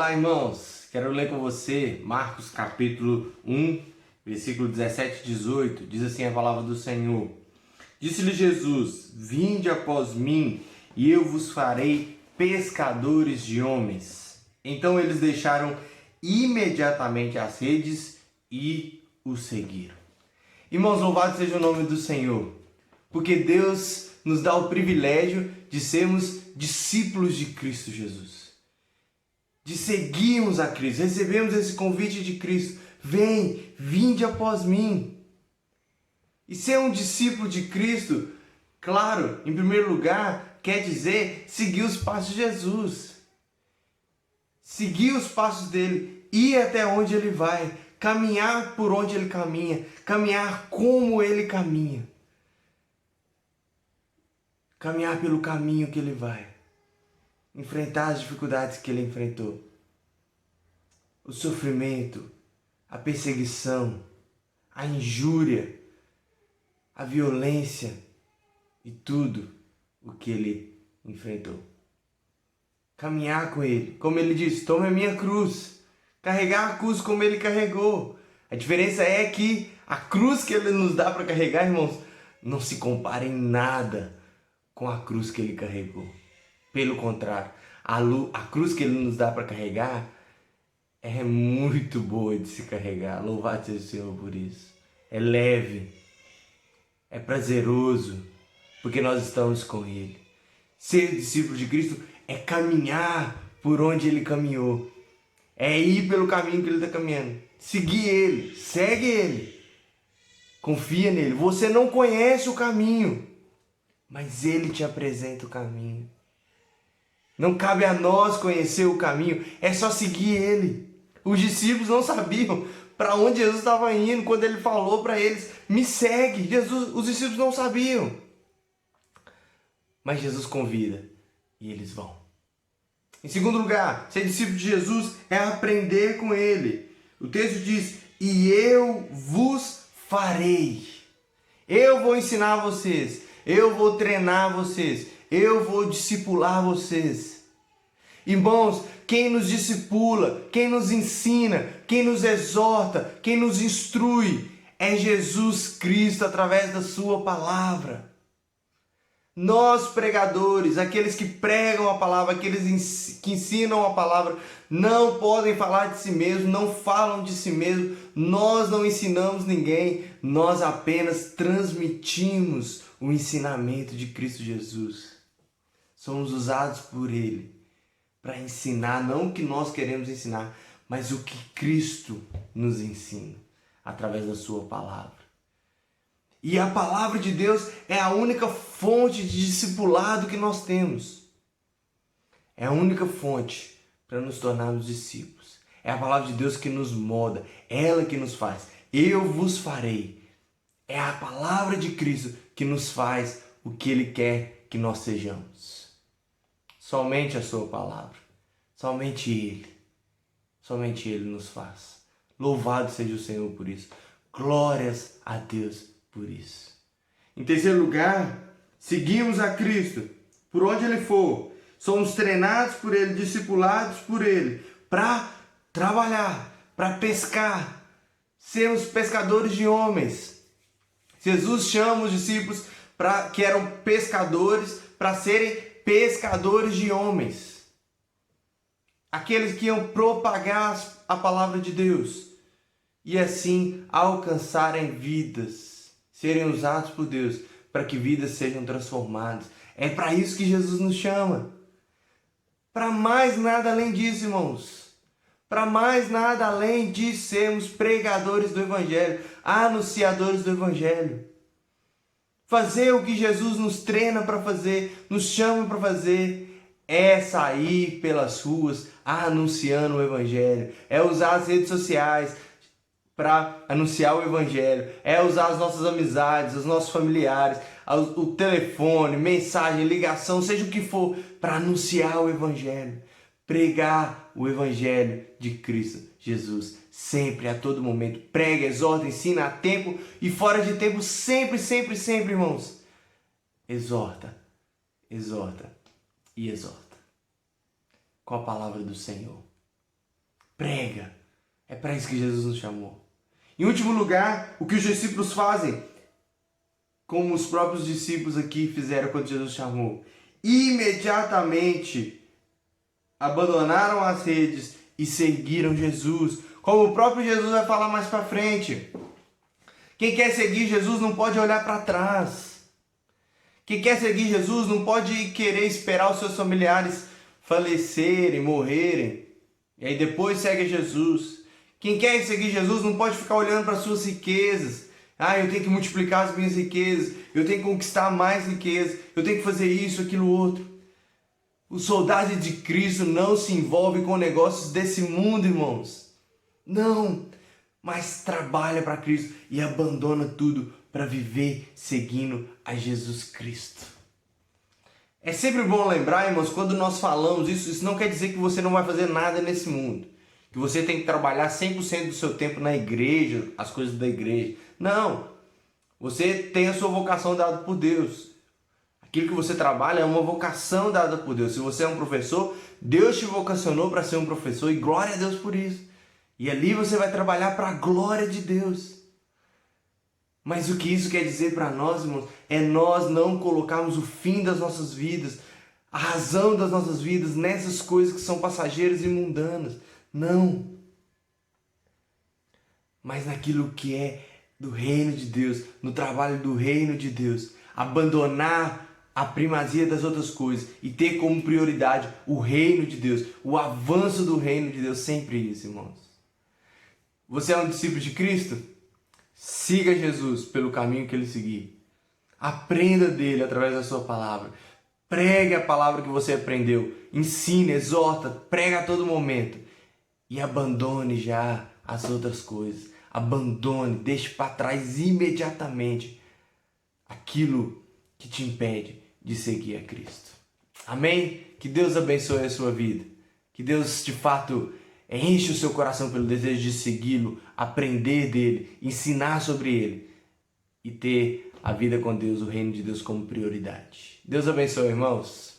Olá, irmãos, quero ler com você Marcos capítulo 1, versículo 17 e 18, diz assim a palavra do Senhor. Disse-lhe Jesus, vinde após mim e eu vos farei pescadores de homens. Então eles deixaram imediatamente as redes e o seguiram. Irmãos, louvado seja o nome do Senhor, porque Deus nos dá o privilégio de sermos discípulos de Cristo Jesus. De seguirmos a Cristo, recebemos esse convite de Cristo, vinde após mim. E ser um discípulo de Cristo, claro, em primeiro lugar, quer dizer seguir os passos de Jesus. Seguir os passos dele, ir até onde ele vai, caminhar por onde ele caminha, caminhar como ele caminha. Caminhar pelo caminho que ele vai. Enfrentar as dificuldades que ele enfrentou. O sofrimento, a perseguição, a injúria, a violência e tudo o que ele enfrentou. Caminhar com ele, como ele disse, tome a minha cruz. Carregar a cruz como ele carregou. A diferença é que a cruz que ele nos dá para carregar, irmãos, não se compara em nada com a cruz que ele carregou. Pelo contrário, a cruz que ele nos dá para carregar é muito boa de se carregar. Louvado seja o Senhor por isso. É leve, é prazeroso, porque nós estamos com ele. Ser discípulo de Cristo é caminhar por onde ele caminhou. É ir pelo caminho que ele está caminhando. Seguir ele, segue ele. Confia nele. Você não conhece o caminho, mas ele te apresenta o caminho. Não cabe a nós conhecer o caminho, é só seguir ele. Os discípulos não sabiam para onde Jesus estava indo quando ele falou para eles, me segue. Os discípulos não sabiam. Mas Jesus convida e eles vão. Em segundo lugar, ser discípulo de Jesus é aprender com ele. O texto diz, e eu vos farei. Eu vou ensinar vocês. Eu vou treinar vocês. Eu vou discipular vocês. Irmãos, quem nos discipula, quem nos ensina, quem nos exorta, quem nos instrui, é Jesus Cristo através da sua palavra. Nós pregadores, aqueles que pregam a palavra, aqueles que ensinam a palavra, não podem falar de si mesmo, não falam de si mesmo. Nós não ensinamos ninguém, nós apenas transmitimos o ensinamento de Cristo Jesus. Somos usados por Ele para ensinar, não o que nós queremos ensinar, mas o que Cristo nos ensina, através da sua palavra. E a palavra de Deus é a única fonte de discipulado que nós temos. É a única fonte para nos tornarmos discípulos. É a palavra de Deus que nos molda, ela que nos faz. Eu vos farei. É a palavra de Cristo que nos faz o que Ele quer que nós sejamos. Somente a sua palavra. Somente Ele nos faz. Louvado seja o Senhor por isso. Glórias a Deus por isso. Em terceiro lugar, seguimos a Cristo por onde Ele for. Somos treinados por Ele, discipulados por Ele, para trabalhar, para pescar, sermos pescadores de homens. Jesus chama os discípulos que eram pescadores para serem pescadores de homens. Aqueles que iam propagar a palavra de Deus e assim alcançarem vidas, serem usados por Deus para que vidas sejam transformadas. É para isso que Jesus nos chama. Para mais nada além disso, irmãos. Para mais nada além de sermos pregadores do Evangelho, anunciadores do Evangelho. Fazer o que Jesus nos treina para fazer, nos chama para fazer, é sair pelas ruas anunciando o Evangelho. É usar as redes sociais para anunciar o Evangelho. É usar as nossas amizades, os nossos familiares, o telefone, mensagem, ligação, seja o que for, para anunciar o Evangelho. Pregar o Evangelho de Cristo Jesus. Sempre, a todo momento. Prega, exorta, ensina a tempo e fora de tempo. Sempre, sempre, sempre, irmãos. Exorta, exorta e exorta. Com a palavra do Senhor. prega. É para isso que Jesus nos chamou. Em último lugar, o que os discípulos fazem, como os próprios discípulos aqui fizeram quando Jesus chamou. Imediatamente abandonaram as redes e seguiram Jesus. Como o próprio Jesus vai falar mais para frente. Quem quer seguir Jesus não pode olhar para trás. Quem quer seguir Jesus não pode querer esperar os seus familiares falecerem, morrerem. E aí depois segue Jesus. Quem quer seguir Jesus não pode ficar olhando para as suas riquezas. Eu tenho que multiplicar as minhas riquezas. Eu tenho que conquistar mais riquezas. Eu tenho que fazer isso, aquilo, outro. O soldado de Cristo não se envolve com negócios desse mundo, irmãos. Não. Mas trabalha para Cristo e abandona tudo para viver seguindo a Jesus Cristo. É sempre bom lembrar, irmãos, quando nós falamos isso não quer dizer que você não vai fazer nada nesse mundo. Que você tem que trabalhar 100% do seu tempo na igreja, as coisas da igreja. Não. Você tem a sua vocação dada por Deus. Aquilo que você trabalha é uma vocação dada por Deus. Se você é um professor, Deus te vocacionou para ser um professor e glória a Deus por isso. E ali você vai trabalhar para a glória de Deus. Mas o que isso quer dizer para nós, irmãos, é nós não colocarmos o fim das nossas vidas, a razão das nossas vidas nessas coisas que são passageiras e mundanas. Não. Mas naquilo que é do reino de Deus, no trabalho do reino de Deus. Abandonar a primazia das outras coisas e ter como prioridade o reino de Deus, o avanço do reino de Deus, sempre isso, irmãos. Você é um discípulo de Cristo? Siga Jesus pelo caminho que ele seguir. Aprenda dele através da sua palavra. Pregue a palavra que você aprendeu. Ensine, exorta, prega a todo momento. E abandone já as outras coisas. Abandone, deixe para trás imediatamente aquilo que te impede de seguir a Cristo. Amém? Que Deus abençoe a sua vida. Que Deus, de fato, enche o seu coração pelo desejo de segui-lo, aprender dele, ensinar sobre ele e ter a vida com Deus, o reino de Deus como prioridade. Deus abençoe, irmãos.